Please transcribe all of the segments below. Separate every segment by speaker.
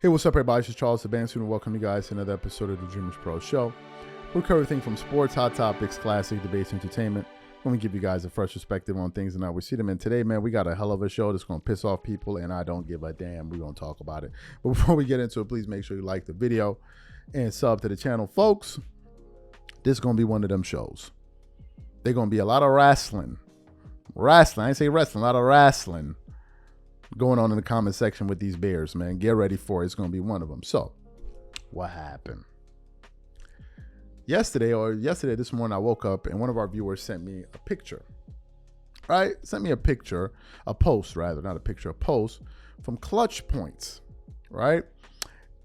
Speaker 1: Hey, what's up, everybody? This is Charles, the band student. Welcome you guys to another episode of the Dreamers Pro Show. We cover everything from sports, hot topics, classic debates, entertainment. When we give you guys a fresh perspective on things and how we see them. And today, man, we got a hell of a show that's going to piss off people, and I don't give a damn. We're going to talk about it. But before we get into it, please make sure you like the video and sub to the channel. Folks, this is going to be one of them shows. They're going to be a lot of wrestling. I ain't say wrestling, a lot of wrestling going on in the comment section with these bears, man. Get ready for it. It's going to be one of them. So, what happened? Yesterday this morning, I woke up and one of our viewers sent me a picture, right? Sent me a picture, a post rather, not a picture, a post from Clutch Points, right?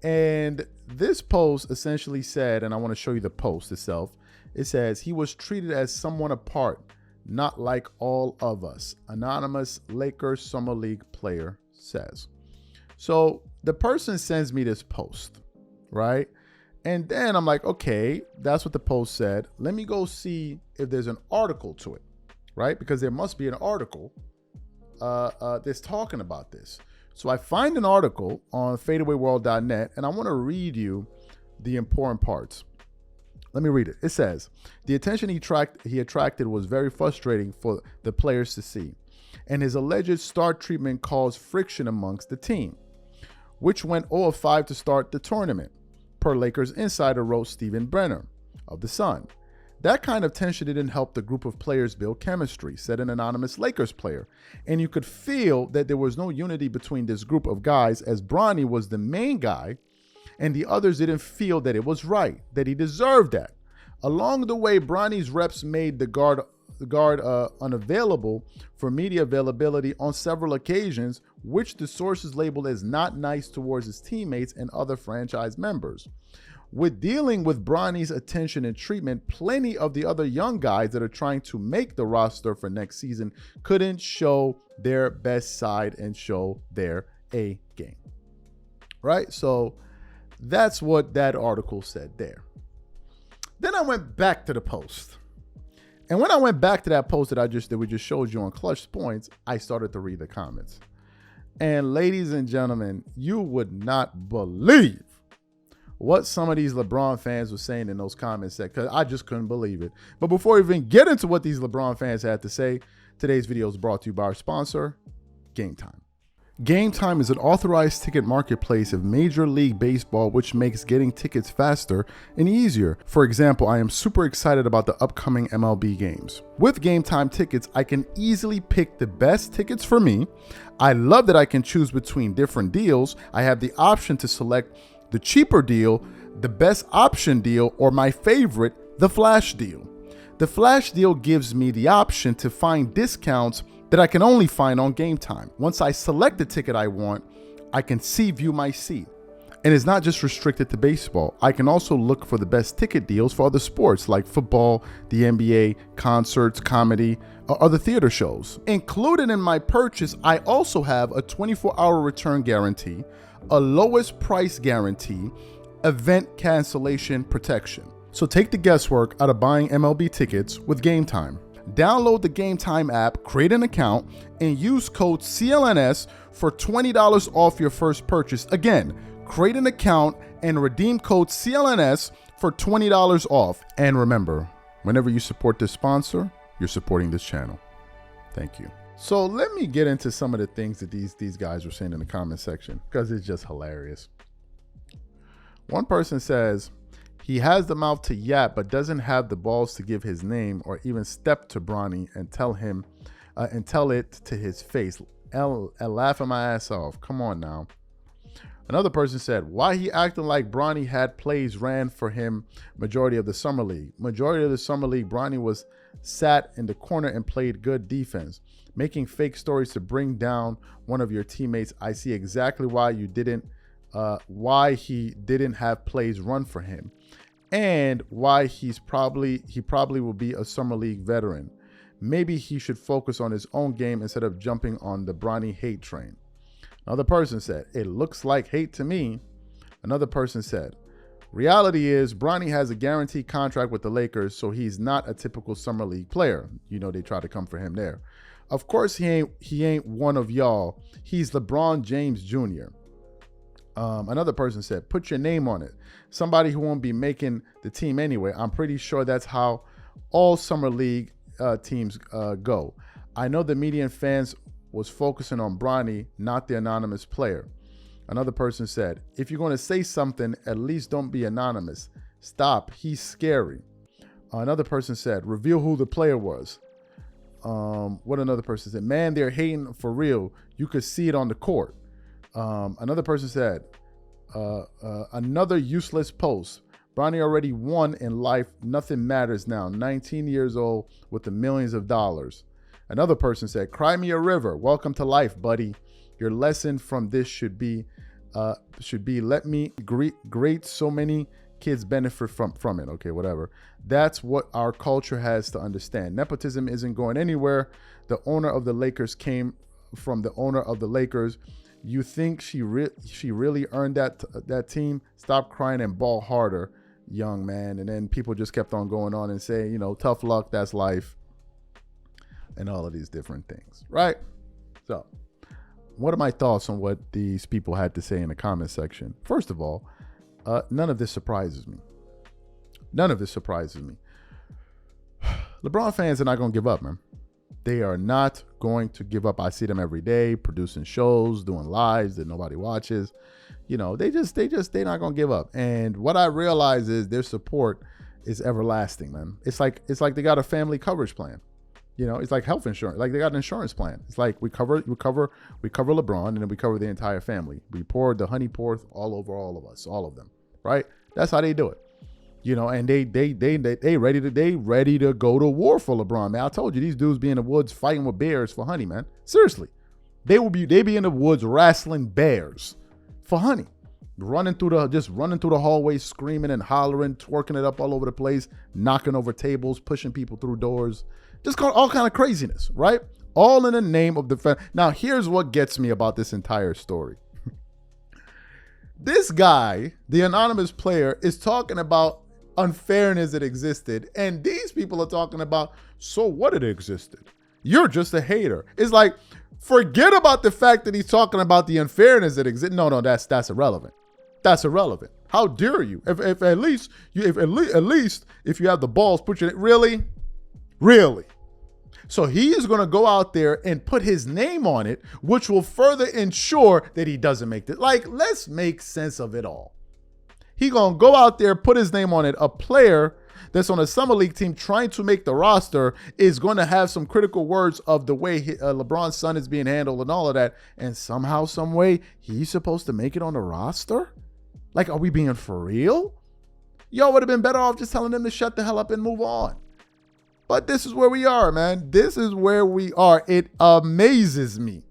Speaker 1: And this post essentially said, and I want to show you the post itself. It says, he was treated as someone apart, not like all of us. Anonymous Lakers Summer League player says. So the person sends me this post, right? And then I'm like, okay, that's what the post said. Let me go see if there's an article to it, right? Because there must be an article that's talking about this. So I find an article on fadeawayworld.net, and I want to read you the important parts. Let me read it. It says, the attention he attracted was very frustrating for the players to see, and his alleged start treatment caused friction amongst the team, which went 0-5 to start the tournament, per Lakers insider wrote Steven Brenner of The Sun. That kind of tension didn't help the group of players build chemistry, said an anonymous Lakers player, and you could feel that there was no unity between this group of guys, as Bronny was the main guy, and the others didn't feel that it was right, that he deserved that. Along the way, Bronny's reps made the guard unavailable for media availability on several occasions, which the sources labeled as not nice towards his teammates and other franchise members. With dealing with Bronny's attention and treatment, plenty of the other young guys that are trying to make the roster for next season couldn't show their best side and show their A game. Right? So that's what that article said there. Then I went back to the post. And when I went back to that post that we just showed you on Clutch Points, I started to read the comments. And ladies and gentlemen, you would not believe what some of these LeBron fans were saying in those comments, because I just couldn't believe it. But before we even get into what these LeBron fans had to say, today's video is brought to you by our sponsor, Game Time. Game Time is an authorized ticket marketplace of Major League Baseball, which makes getting tickets faster and easier. For example, I am super excited about the upcoming MLB games. With Game Time tickets, I can easily pick the best tickets for me. I love that I can choose between different deals. I have the option to select the cheaper deal, the best option deal, or my favorite, the flash deal. The flash deal gives me the option to find discounts that I can only find on Game Time. Once I select the ticket I want, I can view my seat. And it's not just restricted to baseball. I can also look for the best ticket deals for other sports like football, the NBA, concerts, comedy, or other theater shows. Included in my purchase, I also have a 24-hour return guarantee, a lowest price guarantee, event cancellation protection. So take the guesswork out of buying MLB tickets with Game Time. Download the Game Time app, create an account, and use code CLNS for $20 off your first purchase. Again, create an account and redeem code CLNS for $20 off. And remember, whenever you support this sponsor, you're supporting this channel. Thank you. So let me get into some of the things that these guys were saying in the comment section, because it's just hilarious. One person says, he has the mouth to yap, but doesn't have the balls to give his name or even step to Bronny and tell him and tell it to his face. Laughing my ass off. Come on now. Another person said, why he acting like Bronny had plays ran for him majority of the summer league. Majority of the summer league, Bronny was sat in the corner and played good defense, making fake stories to bring down one of your teammates. I see exactly why he didn't have plays run for him, and why he probably will be a summer league veteran. Maybe he should focus on his own game instead of jumping on the Bronny hate train. Another person said, it looks like hate to me. Another person said, reality is Bronny has a guaranteed contract with the Lakers, so he's not a typical summer league player. You know, they try to come for him there. Of course he ain't one of y'all. He's LeBron James Jr. Another person said, put your name on it. Somebody who won't be making the team anyway. I'm pretty sure that's how all summer league teams go. I know the media and fans was focusing on Bronny, not the anonymous player. Another person said, if you're going to say something, at least don't be anonymous. Stop. He's scary. Another person said, reveal who the player was. What another person said, man, they're hating for real. You could see it on the court. Another person said, another useless post. Bronny already won in life. Nothing matters now. 19 years old with the millions of dollars. Another person said, cry me a river. Welcome to life, buddy. Your lesson from this should be let me great so many kids benefit from it. Okay, whatever. That's what our culture has to understand. Nepotism isn't going anywhere. The owner of the Lakers came from the owner of the Lakers. You think she really earned that team? Stop crying and ball harder, young man. And then people just kept on going on and saying, you know, tough luck, that's life, and all of these different things, right? So, what are my thoughts on what these people had to say in the comment section? First of all, none of this surprises me. None of this surprises me. LeBron fans are not going to give up, man. They are not going to give up. I see them every day producing shows, doing lives that nobody watches. You know, they're not going to give up. And what I realize is their support is everlasting, man. It's like they got a family coverage plan. You know, it's like health insurance. Like they got an insurance plan. It's like we cover LeBron, and then we cover the entire family. We pour the honey pour all over all of us, all of them, right? That's how they do it. You know, and they ready to go to war for LeBron, man. I told you, these dudes be in the woods fighting with bears for honey, man. Seriously. They be in the woods wrestling bears for honey. Running through the hallways, screaming and hollering, twerking it up all over the place, knocking over tables, pushing people through doors. Just all kind of craziness, right? All in the name of defense. Now, here's what gets me about this entire story. This guy, the anonymous player, is talking about unfairness that existed, and these people are talking about, so what it existed? You're just a hater. It's like, forget about the fact that he's talking about the unfairness that exists. No, that's irrelevant. That's irrelevant. How dare you? If at least if you have the balls, put your really. So he is going to go out there and put his name on it, which will further ensure that he doesn't make it. Like, let's make sense of it all. He going to go out there, put his name on it. A player that's on a summer league team trying to make the roster is going to have some critical words of the way LeBron's son is being handled and all of that. And somehow, some way, he's supposed to make it on the roster? Like, are we being for real? Y'all would have been better off just telling them to shut the hell up and move on. But this is where we are, man. This is where we are. It amazes me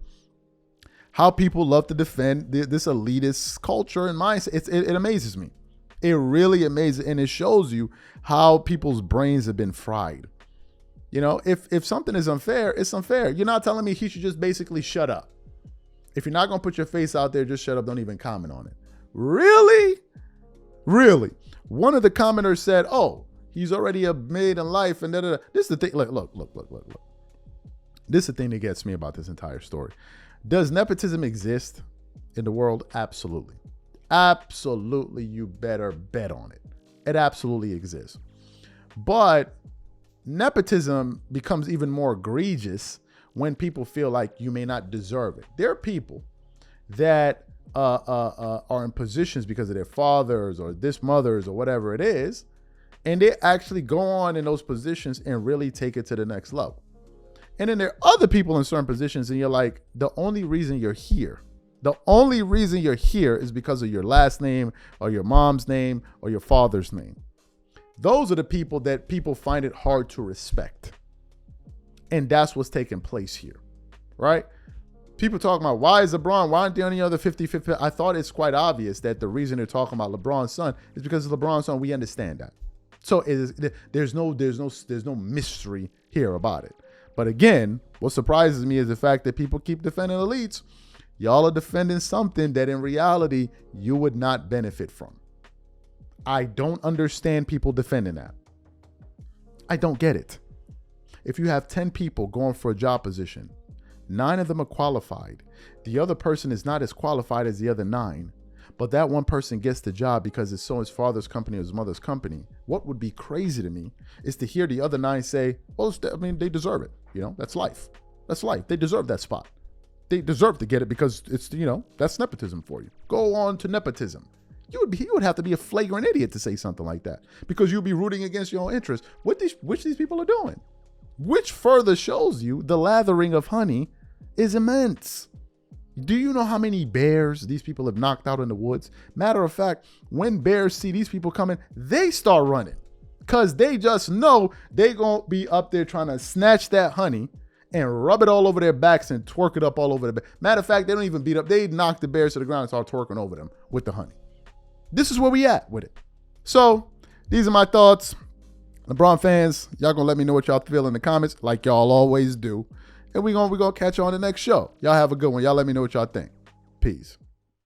Speaker 1: how people love to defend this elitist culture and mindset. It amazes me. It really amazes, and it shows you how people's brains have been fried. You know, if something is unfair, it's unfair. You're not telling me he should just basically shut up. If you're not going to put your face out there, just shut up. Don't even comment on it. Really? Really? One of the commenters said, oh, he's already a made in life, and da-da-da. This is the thing. Look. This is the thing that gets me about this entire story. Does nepotism exist in the world? Absolutely. Absolutely. You better bet on it. It absolutely exists. But nepotism becomes even more egregious when people feel like you may not deserve it. There are people that are in positions because of their fathers or this mothers or whatever it is, and they actually go on in those positions and really take it to the next level. And then there are other people in certain positions, and you're like, the only reason you're here is because of your last name or your mom's name or your father's name. Those are the people that people find it hard to respect. And that's what's taking place here, right? People talking about, why is LeBron, why aren't there any other 50-50? I thought it's quite obvious that the reason they're talking about LeBron's son is because of LeBron's son. We understand that. So there's no mystery here about it. But again, what surprises me is the fact that people keep defending elites. Y'all are defending something that in reality you would not benefit from. I don't understand people defending that. I don't get it. If you have 10 people going for a job position, 9 of them are qualified. The other person is not as qualified as the other 9, but that one person gets the job because it's so his father's company or his mother's company. What would be crazy to me is to hear the other 9 say, well, I mean, they deserve it. You know, that's life. That's life. They deserve that spot. They deserve to get it because it's, you know, that's nepotism for you. Go on to nepotism. You would have to be a flagrant idiot to say something like that, because you'll be rooting against your own interests, which these people are doing, which further shows you the lathering of honey is immense. Do you know how many bears these people have knocked out in the woods? Matter of fact, when bears see these people coming, they start running because they just know they're going to be up there trying to snatch that honey and rub it all over their backs and twerk it up all over the back. Matter of fact, they don't even beat up. They knock the bears to the ground and start twerking over them with the honey. This is where we at with it. So these are my thoughts. LeBron fans, y'all gonna let me know what y'all feel in the comments, like y'all always do. And we're gonna catch you on the next show. Y'all have a good one. Y'all let me know what y'all think. Peace.